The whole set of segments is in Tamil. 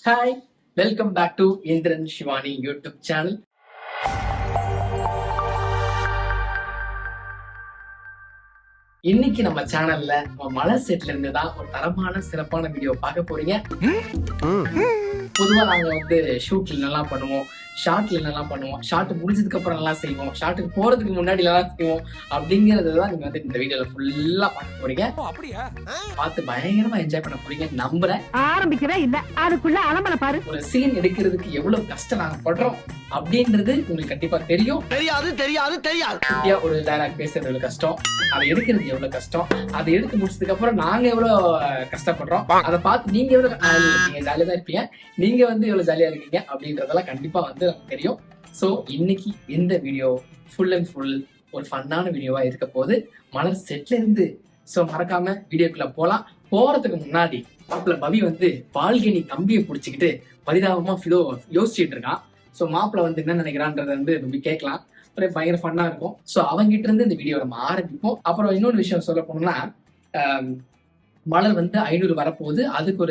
Hi, welcome back to Indiran Shivani YouTube channel. இன்னைக்கு நம்ம சேனல்ல மலர் செட்ல இருந்து தான் ஒரு தரமான சிறப்பான வீடியோ பார்க்க போறீங்க. பொதுவா நாங்க ஷூட்ல நல்லா பண்ணுவோம், ஷார்ட்ல நல்லா பண்ணுவோம், ஷார்ட் முடிஞ்சதுக்கு அப்புறம் நல்லா செய்வோம், ஷார்ட்டுக்கு போறதுக்கு முன்னாடி நல்லா செய்வோம். அப்படிங்கறதுதான் நீங்க இந்த வீடியோல ஃபுல்லா பார்க்க போறீங்க. பார்த்து பயங்கரமா என்ஜாய் பண்ண போறீங்க நம்புறேன். ஆரம்பிக்கவே இல்ல, அதுக்குள்ள அலமல பாரு. ஒரு சீன் எடுக்கிறதுக்கு எவ்வளவு கஷ்டம் நாங்க படுறோம் அப்படின்றது உங்களுக்கு கண்டிப்பா தெரியும். ஒரு டைலாக் பேசுறது எவ்வளவு கஷ்டம், அதை எடுக்கிறது எவ்வளவு கஷ்டம், அதை எடுத்து முடிச்சதுக்கு அப்புறம் நாங்க எவ்வளவு கஷ்டப்படுறோம், அதை பார்த்து நீங்க எவ்வளவு நீங்க ஜாலியா தான் இருப்பீங்க, நீங்க எவ்வளவு ஜாலியா இருக்கீங்க அப்படின்றதெல்லாம் கண்டிப்பா நமக்கு தெரியும். சோ இன்னைக்கு இந்த வீடியோ ஃபுல் அண்ட் ஃபுல் ஒரு ஃபன்னான வீடியோவா இருக்க போது மலர் செட்ல இருந்து. சோ மறக்காம வீடியோக்குள்ள போலாம். போறதுக்கு முன்னாடி மாப்பிள்ள பவி பால்கனி கம்பியை பிடிச்சிக்கிட்டு பரிதாபமா யோசிச்சுட்டு இருக்கான். சோ மாப்பிள்ள என்ன நினைக்கிறான்றத பவி கேட்கலாம். பயங்கர ஃபன்னா இருக்கும். சோ அவங்கிட்ட இருந்து இந்த வீடியோ நம்ம ஆரம்பிப்போம். அப்புறம் இன்னொரு விஷயம் சொல்ல போனோம்னா, மலர் 500 வரப்போகுது. அதுக்கு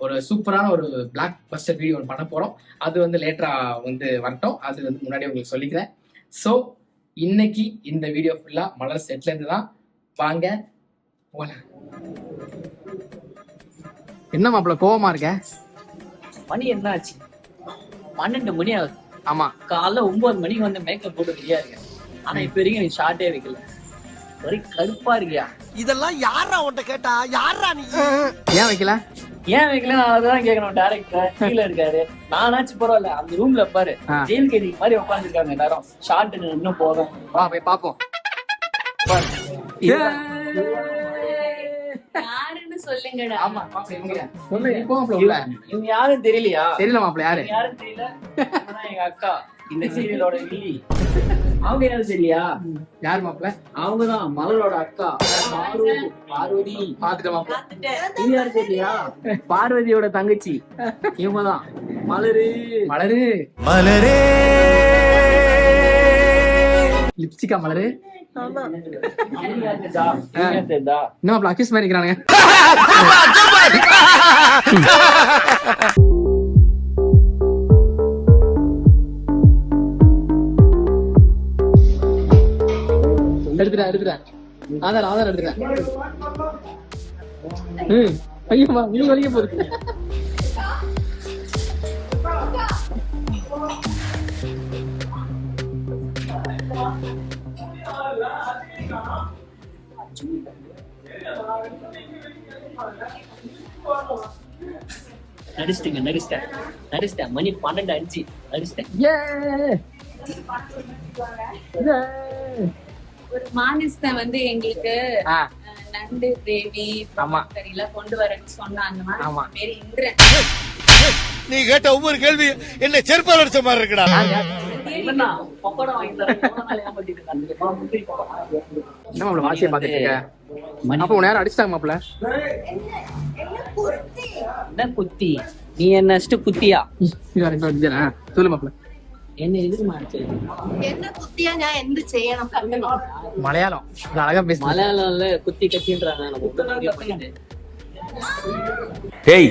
ஒரு சூப்பரான ஒரு பிளாக் பஸ்டர் வீடியோ ஒன்று பண்ண போறோம். அது லேட்டரா வரட்டும். அது முன்னாடி உங்களுக்கு சொல்லிக்கிறேன். ஸோ இன்னைக்கு இந்த வீடியோ ஃபுல்லா மலர் செட்ல இருந்து தான். வாங்க போலாம். என்ன மாப்பிள்ள கோவமா இருக்க? மணி என்ன ஆச்சு? 12 மணி ஆகுது. ஆமா, காலைல 9 மணிக்கு மேக்கப் போட்டு ரெடியா இருக்கேன். ஆனா இப்ப வரைக்கும் நீ ஷார்ட்டே வைக்கல. ஒரே கடுப்பா இருக்கியா? இதெல்லாம் யாரா உன்கிட்ட கேட்டா? யாரா நீ? ஏன் வைக்கல? ஏன் வைக்கல? அதான் கேட்கணும். டைரக்டர் கீழே இருக்காரு. நானாச்சும் பரவாயில்ல, அந்த ரூம்ல பாரு ஜெயில் கைதி மாதிரி உட்காந்துருக்காங்க எல்லாரும். ஷார்ட் இன்னும் போதும். வா போய் பாப்போம். யாருன்னு சொல்லுங்கடா. ஆமா இவங்க யாரும் தெரியலையா? தெரியல மாப்பிள்ள. யாரும் தெரியல. எங்க அக்கா இந்த சீரியலோட வில்லி. அவங்க யாரும் தெரியலையா? யாரு மாப்பிள்ள? அவங்கதான் மலரோட அக்கா பார்வதி. பாத்துட்ட மாப்பிள்ள. இது யாரும் தெரியலையா? பார்வதியோட தங்கச்சி இவங்கதான் மலரு. மலரு மலரே லிப்ஸ்டிக்கா மலரு? என்ன மாப்பிள்ள அக்யூஸ் மாதிரி இருக்கிறானுங்க. எடுத்துட்டேன். அதான் எடுத்துட்டேன். ஐயோமா நீ வலிக்க போகுது. நடிச்சிட்டேன். மணி 12 ஆயிடுச்சு. நடிச்சிட்டேன். ஒரு மானிஸ்த எங்களுக்கு நண்டு கிரேவி எல்லாம் கொண்டு வரேன்னு சொன்னா. அந்த மாதிரி இந்திரன். நீ கேட்ட ஒவ்வொரு கேள்வி என்ன செருப்பால் அடிச்ச மாதிரி இருக்குடா. பக்கோடா வாங்கி தரேன். என்ன மாப்பிள்ள வாசியை பாத்துட்டு இருக்க? அப்ப உன் நேரம் அடிச்சிட்டாங்க மாப்பிள்ள. என்ன குத்தி? நீ என்ன குத்தியா? சொல்லு மாப்பிள்ள. என்ன எதிர்மாச்சு? என்ன குத்தியா? நான் எந்த செய்யணும்? மலையாளம் அழகா பேச. மலையாளம்ல குத்தி கட்சின்றாங்க. ஏய்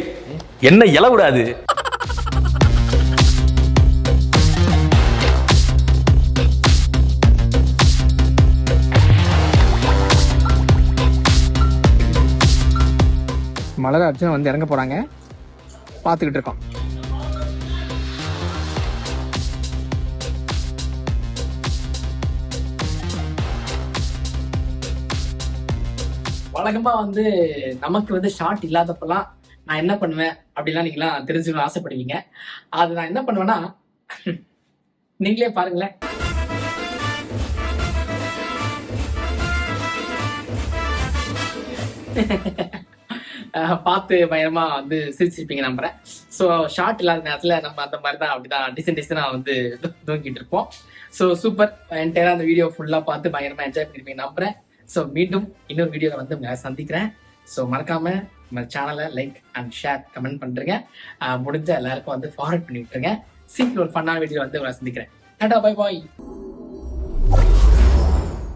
என்ன இல விடாது. மலர் அர்ஜுன் இறங்க போறாங்க, பாத்துக்கிட்டு இருக்கோம். வழக்கமா நமக்கு ஷார்ட் இல்லாதப்பெல்லாம் நான் என்ன பண்ணுவேன் அப்படிலாம் நீங்களாம் தெரிஞ்சுக்கணும் ஆசைப்படுவீங்க. அது நான் என்ன பண்ணுவேன்னா, நீங்களே பாருங்களேன். பார்த்து பயங்கரமா சிரிச்சிருப்பீங்க நம்புறேன். ஸோ ஷார்ட் இல்லாத நேரத்துல நம்ம அந்த மாதிரி தான் அப்படிதான் டிசைனா தூங்கிட்டு இருப்போம். ஸோ சூப்பர் என்டையரா அந்த வீடியோ ஃபுல்லா பார்த்து பயங்கரமா என்ஜாய் பண்ணிருப்பீங்க நம்புறேன். ஸோ மீண்டும் இன்னொரு வீடியோல உங்களை சந்திக்கிறேன். ஸோ மறக்காம நம்ம சேனலை லைக் அண்ட் ஷேர் கமெண்ட் பண்றீங்க. முடிஞ்ச எல்லாருக்கும் ஃபார்வர்ட் பண்ணி விட்டுருங்க. சீக்கிரம் ஒரு ஃபன்னான வீடியோ உங்களை சந்திக்கிறேன். Tata bye bye.